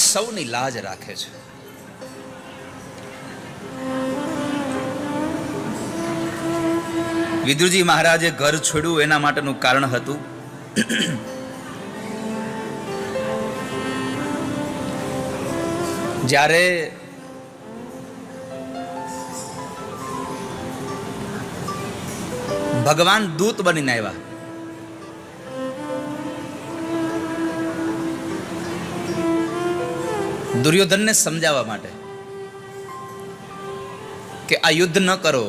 સૌની લાજ રાખે છે. વિદુરજી મહારાજે ઘર છોડ્યું એના માટેનું કારણ હતું જ્યારે ભગવાન દૂત બનીને આવ્યા, દુર્યોધનને સમજાવવા માટે કે આ યુદ્ધ ન કરો,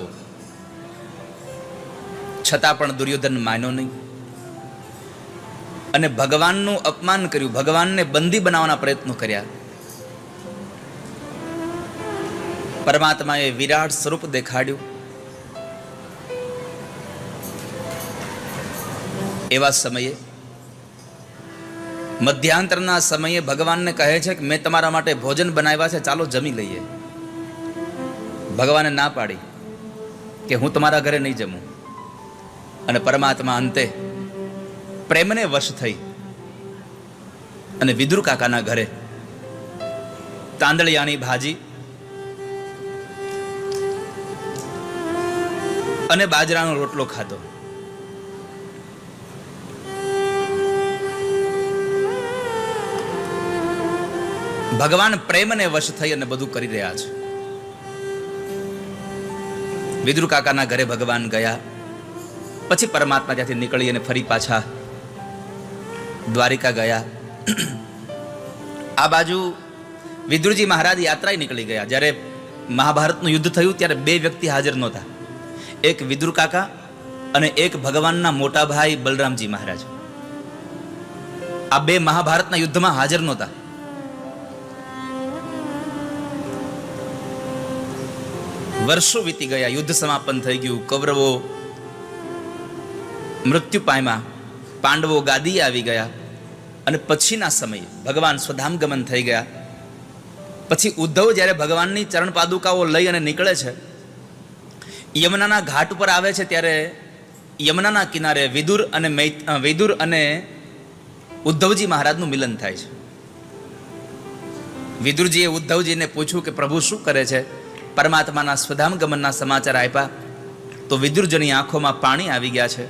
છતાં પણ દુર્યોધન માન્યો નહીં અને ભગવાનનું અપમાન કર્યું, ભગવાનને બંદી બનાવવાના પ્રયત્નો કર્યા. પરમાત્માએ વિરાટ સ્વરૂપ દેખાડ્યું. એવા સમયે મધ્યાંતરના સમયે ભગવાનને કહે છે કે મેં તમારા માટે ભોજન બનાવ્યા છે, ચાલો જમી લઈએ. ભગવાને ના પાડી કે હું તમારા ઘરે નહીં જમું. અને પરમાત્મા અંતે પ્રેમને વશ થઈ અને વિદુર કાકાના ઘરે તાંદળિયાની ભાજી અને બાજરાનો રોટલો ખાધો. ભગવાન પ્રેમને વશ થઈ અને બધું કરી રહ્યા છે. વિદુર કાકાના ઘરે ભગવાન ગયા પછી પરમાત્મા ત્યાંથી નીકળી અને ફરી પાછા દ્વારિકા ગયા. આ બાજુ વિદુરજી મહારાજ યાત્રાએ નીકળી ગયા. જ્યારે મહાભારતનું યુદ્ધ થયું ત્યારે બે વ્યક્તિ હાજર નહોતા, એક વિદુર કાકા અને એક ભગવાનના મોટા ભાઈ બલરામજી મહારાજ. આ બે મહાભારતના યુદ્ધમાં હાજર નહોતા. વર્ષો વીતી ગયા, યુદ્ધ સમાપન થઈ ગયું, કૌરવો મૃત્યુ પામ્યા, પાંડવો ગાદી આવી ગયા અને પછીના સમયે ભગવાન સ્વધામ ગમન થઈ ગયા. પછી ઉદ્ધવ જ્યારે ભગવાનની ચરણ પાદુકાઓ લઈ અને નીકળે છે, યમુનાના ઘાટ ઉપર આવે છે, ત્યારે યમુનાના કિનારે વિદુર અને ઉદ્ધવજી મહારાજનું મિલન થાય છે. વિદુરજીએ ઉદ્ધવજીને પૂછ્યું કે પ્રભુ શું કરે છે? પરમાત્માના સ્વધામ ગમનના સમાચાર આપ્યા તો વિદુરજીની આંખોમાં પાણી આવી ગયા છે.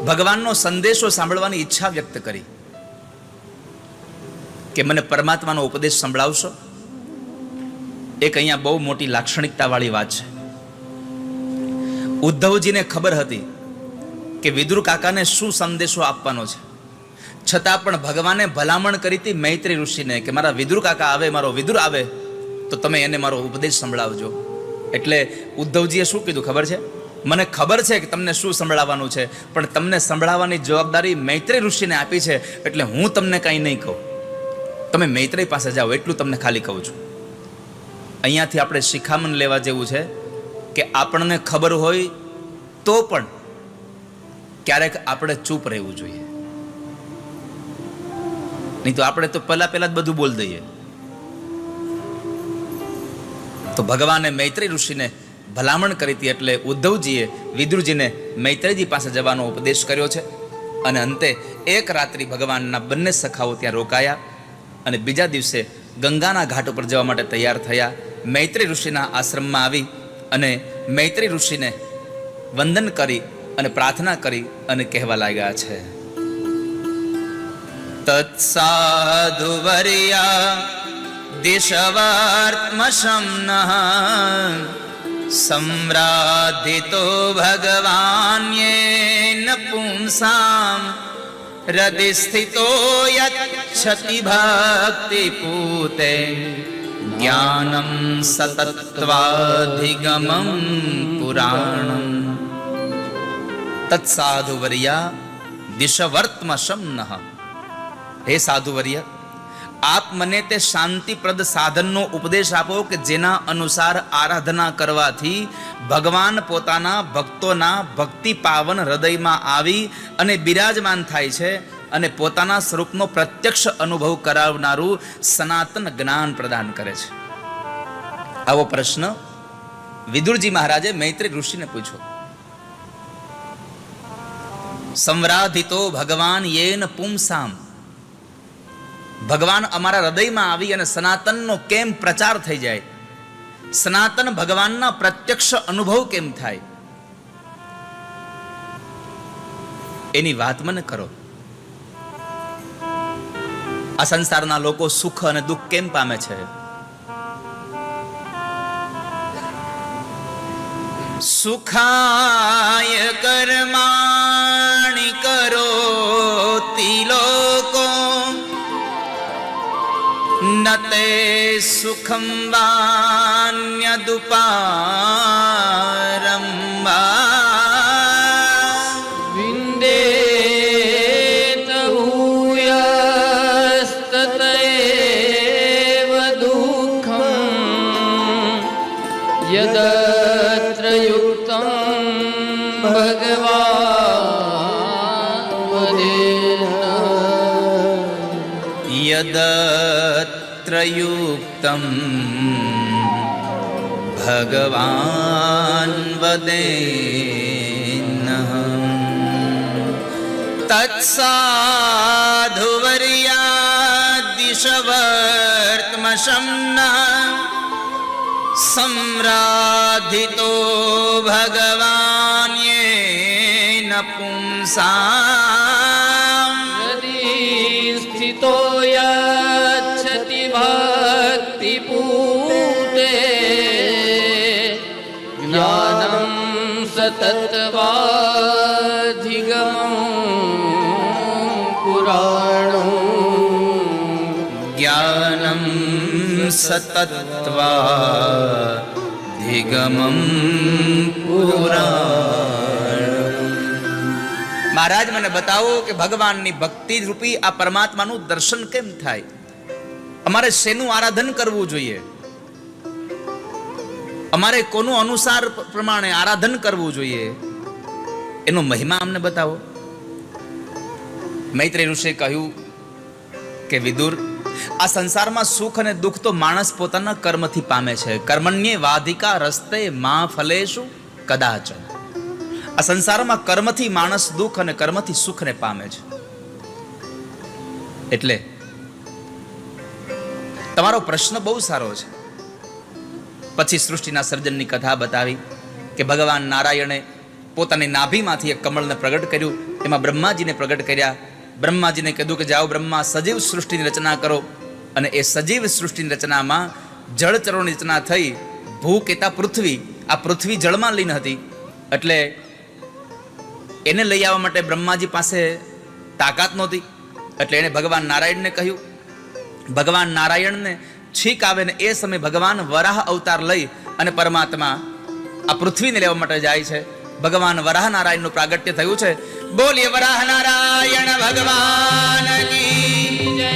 ભગવાનનો સંદેશો સાંભળવાની ઈચ્છા વ્યક્ત કરી કે મને પરમાત્માનો ઉપદેશ સંભળાવશો. એક અહીંયા બહુ મોટી લાક્ષણિકતા વાળી વાત છે. ઉદ્ધવજીને ખબર હતી કે વિદુર કાકાને શું સંદેશો આપવાનો છે, છતાં પણ ભગવાને ભલામણ કરી હતી મૈત્રી ઋષિને કે મારા વિદુર કાકા આવે, મારો વિદુર આવે તો તમે એને મારો ઉપદેશ સંભળાવજો. એટલે ઉદ્ધવજીએ શું કીધું ખબર છે? મને ખબર છે કે તમને શું સંભળાવવાનું છે, પણ તમને સંભળાવવાની જવાબદારી મૈત્રી ઋષિને આપી છે, એટલે હું તમને કંઈ નહીં કહું, તમે મૈત્રી પાસે જાઓ એટલું તમને ખાલી કહું છું. અહીંયાથી આપણે શિખામણ લેવા જેવું છે કે આપણને ખબર હોય તો પણ ક્યારેક આપણે ચૂપ રહેવું જોઈએ. નહીં તો આપણે તો પહેલા જ બધું બોલ દઈએ. તો ભગવાને મૈત્રી ઋષિને ભલામણ કરી હતી, એટલે ઉદ્ધવજીએ વિદુરજીને મૈત્રીજી પાસે જવાનો ઉપદેશ કર્યો છે. અને અંતે એક રાત્રિ ભગવાનના બંને સખાઓ ત્યાં રોકાયા અને બીજા દિવસે ગંગાના ઘાટ ઉપર જવા માટે તૈયાર થયા. મૈત્રી ઋષિના આશ્રમમાં આવી અને મૈત્રી ઋષિને વંદન કરી અને પ્રાર્થના કરી અને કહેવા લાગ્યા છે, તત્સાધુવર્યા દિશવાર્ત્મશમ્નઃ સંરાધિતો ભગવાન્યેન પુંસામ હૃદિ સ્થિતો યચ્છતિ ભક્તિ પૂતે જ્ઞાનમ સતત્વાધિગમં પુરાણમ. તત્સાધુવર્યા દિશવર્ત્મશમ્નઃ. હે સાધુવર્ય, આપ મને તે શાંતિપ્રદ સાધનનો ઉપદેશ આપો કે જેના અનુસાર આરાધના કરવાથી ભગવાન પોતાના ભક્તોના ભક્તિ પાવન હૃદયમાં આવી અને બિરાજમાન થાય છે અને પોતાના સ્વરૂપનો પ્રત્યક્ષ અનુભવ કરાવનારું સનાતન જ્ઞાન પ્રદાન કરે છે. આવો પ્રશ્ન વિદુરજી મહારાજે મૈત્રી ઋષિને પૂછ્યો. સંવરાધિતો ભગવાન યેન પુંસામ. ભગવાન અમારા હૃદયમાં આવી અને સનાતનનો કેમ પ્રચાર થઈ જાય, સનાતન ભગવાનના પ્રત્યક્ષ અનુભવ કેમ થાય, એની વાત મને કરો. આ સંસારના લોકો સુખ અને દુઃખ કેમ પામે છે? સુખાય કર્માણિ કરોતિ લોકો નતે સુખમ વાન્યદુપારમ વિંદેત ભૂયસ્તતએવ દુઃખં યદત્ર યુક્તં ભગવાન વદેન યદત્ર યુક્તં ભગવાન વદેન્નઃ તત્સાધુવર્યાદિશવર્ત્મશમ્નઃ સંરાધિતો ભગવાન યેન પુંસામ સ્થિતો યચ્છતિ ભક્તિ પૂતે જ્ઞાનં સતત્વાધિગમં પુરાણં જ્ઞાનમ સતત્વાધિગમં પુરાણમ. મહારાજ મને બતાવો કે ભગવાનની ભક્તિ રૂપી આ પરમાત્માનું દર્શન કેમ થાય? અમારે શેનું આરાધન કરવું જોઈએ? અમારે કોનું અનુસાર પ્રમાણે આરાધન કરવું જોઈએ? એનો મહિમા અમને બતાવો. મૈત્રેય ઋષિએ કહ્યું કે વિદુર, આ સંસારમાં સુખ અને દુઃખ તો માણસ પોતાના કર્મથી પામે છે. કર્મણ્યે વાધિકા રસ્તે મા ફલેષુ કદાચન. આ સંસારમાં કર્મથી માણસ દુઃખ અને કર્મથી સુખને પામે છે. એટલે તમારો પ્રશ્ન બહુ સારો છે. પછી સૃષ્ટિના સર્જનની કથા બતાવી કે ભગવાન નારાયણે પોતાની નાભીમાંથી એક કમળને પ્રગટ કર્યું, એમાં બ્રહ્માજીને પ્રગટ કર્યા. બ્રહ્માજીને કીધું કે જાઓ બ્રહ્મા, સજીવ સૃષ્ટિની રચના કરો. અને એ સજીવ સૃષ્ટિની રચનામાં જળચરોની રચના થઈ. ભૂ કેતા પૃથ્વી, આ પૃથ્વી જળમાં લીન હતી. એટલે એને લઈ આવવા માટે બ્રહ્માજી પાસે તાકાત નહોતી. એટલે એણે ભગવાન નારાયણને કહ્યું. ભગવાન નારાયણને છીક આવે ને એ સમયે ભગવાન વરાહ અવતાર લઈ અને પરમાત્મા આ પૃથ્વીને લેવા માટે જાય છે. ભગવાન વરાહ નારાયણનું પ્રાગટ્ય થયું છે. બોલીએ વરાહ નારાયણ ભગવાન કી જય.